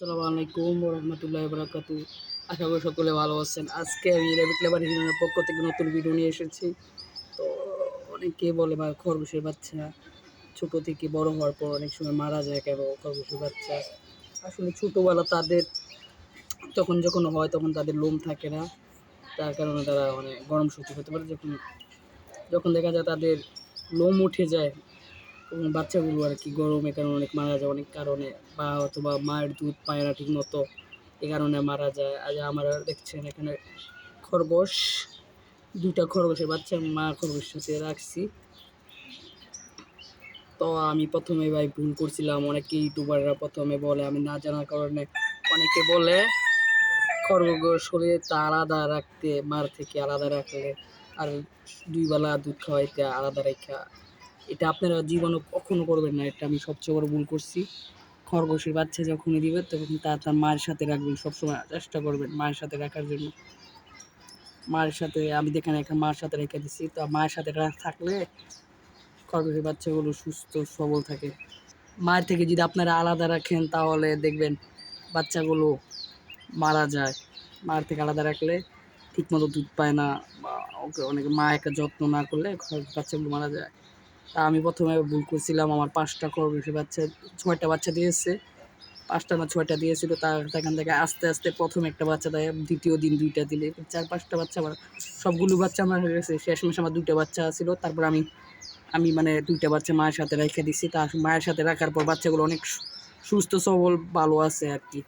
আসসালামু আলাইকুম ওয়া রাহমাতুল্লাহি ওয়া বারাকাতুহু। আশা করি সকলে ভালো আছেন। আজকে আমি র‍্যাবিট লাভার হিরনের পক্ষ থেকে নতুন ভিডিও নিয়ে এসেছি। তো অনেকেই বলে ভাই খরগোশের বাচ্চা ছোট থেকে বড় হওয়ার পর অনেক সময় মারা যায় কেন খরগোশের বাচ্চা? আসলে ছোটোবেলা তাদের যখন হয় তখন তাদের লোম থাকে না। তার কারণে তারা গরম সহ্য করতে পারে। যখন যখন দেখা যায় তাদের লোম উঠে যায় এবং বাচ্চাগুলো গরমের কারণে অনেক মারা যায় অনেক কারণে, বা অথবা মায়ের দুধ পায় না ঠিকমতো, এ কারণে মারা যায়। আজ আমরা দেখছেন এখানে খরগোশ, ২ টা খরগোশের বাচ্চা মা খরগোশের সাথে রাখছি। তো আমি প্রথমে ভাই ভুল করছিলাম। অনেকে ইউটিউবাররা প্রথমে বলে, আমি না জানার কারণে অনেকে বলে খরগোশ হলে তা আলাদা রাখতে, মার থেকে আলাদা রাখলে আর ২ বেলা দুধ খাওয়াইতে আলাদা রাইখা। এটা আপনারা জীবনে কখনো করবেন না। এটা আমি সবচেয়ে বড় ভুল করছি। খরগোশের বাচ্চা যখনই দিবেন তখন তার মায়ের সাথে রাখবেন, সবসময় চেষ্টা করবেন মায়ের সাথে রাখার জন্য। মায়ের সাথে আমি দেখেন একটা মায়ের সাথে রেখে দিচ্ছি। তো মায়ের সাথে থাকলে খরগোশের বাচ্চাগুলো সুস্থ সবল থাকে। মায়ের থেকে যদি আপনারা আলাদা রাখেন তাহলে দেখবেন বাচ্চাগুলো মারা যায়। মায়ের থেকে আলাদা রাখলে ঠিকমতো দুধ পায় না, বা ওকে অনেকে মা একটা যত্ন না করলে বাচ্চাগুলো মারা যায়। তা আমি প্রথমে ভুল করছিলাম। আমার ৫টা খরগোশের বাচ্চা, ৬টা বাচ্চা দিয়েছে। ৫টা না ৬টা দিয়েছিল। সেখান থেকে আস্তে আস্তে প্রথম একটা বাচ্চা দেয়, দ্বিতীয় দিন ২টা দিলে ৪-৫টা বাচ্চা আমার, সবগুলো বাচ্চা আমার হয়ে গেছে। শেষমেশ আমার ২টা বাচ্চা ছিল। তারপর আমি আমি ২টা বাচ্চা মায়ের সাথে রেখে দিছি। মায়ের সাথে রাখার পর বাচ্চাগুলো অনেক সুস্থ সবল ভালো আছে আর কি।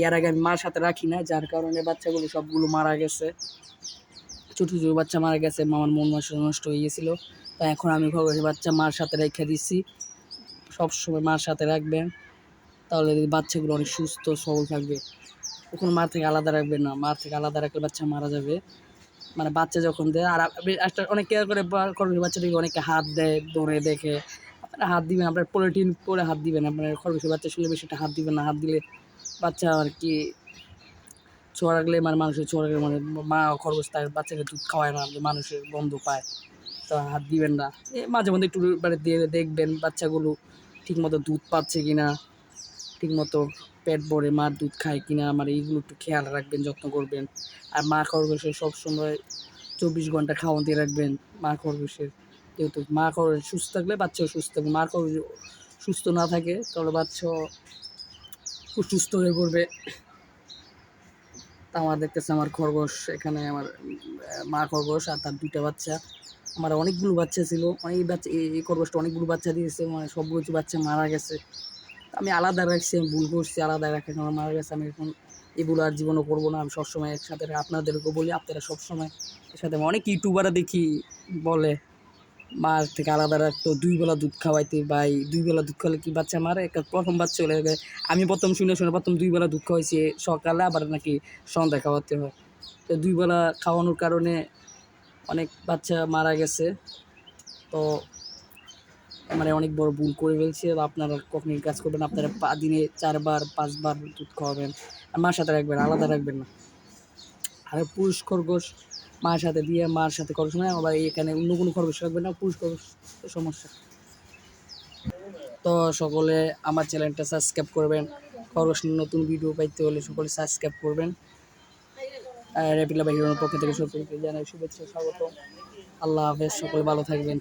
এর আগে আমি মার সাথে রাখি না, যার কারণে বাচ্চাগুলো সবগুলো মারা গেছে। ছোটো ছোটো বাচ্চা মারা গেছে, আমার মন নষ্ট হয়ে গেছিলো। তাই এখন আমি খরগোশের বাচ্চা মার সাথে রেখে দিছি। সবসময় মার সাথে রাখবেন, তাহলে বাচ্চাগুলো অনেক সুস্থ সবল থাকবে। কখনো মার থেকে আলাদা রাখবেন না। মার থেকে আলাদা রাখলে বাচ্চা মারা যাবে। বাচ্চা যখন দেয় আর অনেক কেয়ার করে খরগোশের বাচ্চাটিকে অনেকে হাত দেয়, ধরে দেখে। আপনারা হাত দিবেন, আপনার পলিথিন পরে হাত দিবেন। আপনার খরগোশের বাচ্চা শুলে বেশি একটা হাত দিবেন না। হাত দিলে বাচ্চা ছোঁয়া রাখলে মানুষের ছোঁয়া রাখলে মা খরগোশ তার বাচ্চাকে দুধ খাওয়ায় না, মানুষের গন্ধ পায়। তো হাত দিবেন না। মাঝে মধ্যে একটু দিয়ে দেখবেন বাচ্চাগুলো ঠিকমতো দুধ পাচ্ছে কি না, ঠিকমতো পেট ভরে মার দুধ খায় কি না, এইগুলো একটু খেয়াল রাখবেন, যত্ন করবেন। আর মা খরগোশের সবসময় ২৪ ঘন্টা খাওয়ান দিয়ে রাখবেন মা খরগোশের। যেহেতু মা খরগোশ সুস্থ থাকলে বাচ্চাও সুস্থ থাকবে। মা খরগোশ সুস্থ না থাকে তাহলে বাচ্চাও অসুস্থ হয়ে পড়বে। তা আমার দেখতেছে আমার খরগোশ, এখানে আমার মা খরগোশ আর তার ২টা বাচ্চা। আমার অনেকগুলো বাচ্চা ছিল, অনেক বাচ্চা, এই খরগোশটা অনেকগুলো বাচ্চা দিয়েছে, সবগুলো বাচ্চা মারা গেছে। আমি আলাদা রাখছি, আমি ভুল করছি, আলাদা রাখার আমার মারা গেছে। আমি এখন এগুলো আর জীবনও করবো না। আমি সবসময় একসাথে আপনাদেরকেও বলি, আপনারা সবসময় একসাথে। অনেক ইউটিউবাররা দেখি বলে মার থেকে আলাদা রাখতো, ২ বেলা দুধ খাওয়াইতে। ভাই ২ বেলা দুধ খাওয়ালে কি বাচ্চা মারে? প্রথম বাচ্চা হলে আমি প্রথম শুনে প্রথম ২ বেলা দুধ খাওয়াইছি, সকালে আবার নাকি সন্ধ্যায় খাওয়াতে হয়। তো ২ বেলা খাওয়ানোর কারণে অনেক বাচ্চা মারা গেছে। তো অনেক বড় ভুল করে ফেলছি। আপনারা কখনই কাজ করবেন, আপনারা দিনে ৪ বার ৫ বার দুধ খাওয়াবেন। আর মার সাথে রাখবেন, আলাদা রাখবেন না। আর পুরুষ খরগোশ মার সাথে দিয়ে মার সাথে করার সময় আবার এখানে অন্য কোনো খরগোশ রাখবেন না, পুরুষ খরগোশ সমস্যা। তো সকলে আমার চ্যানেলটা সাবস্ক্রাইব করবেন। খরগোশ নতুন ভিডিও পাইতে হলে সকলে সাবস্ক্রাইব করবেন। র‍্যাবিট লাভার হিরনের পক্ষ থেকে সকলকে জানাই শুভেচ্ছা, স্বাগত। আল্লাহ হাফেজ, সকলে ভালো থাকবেন।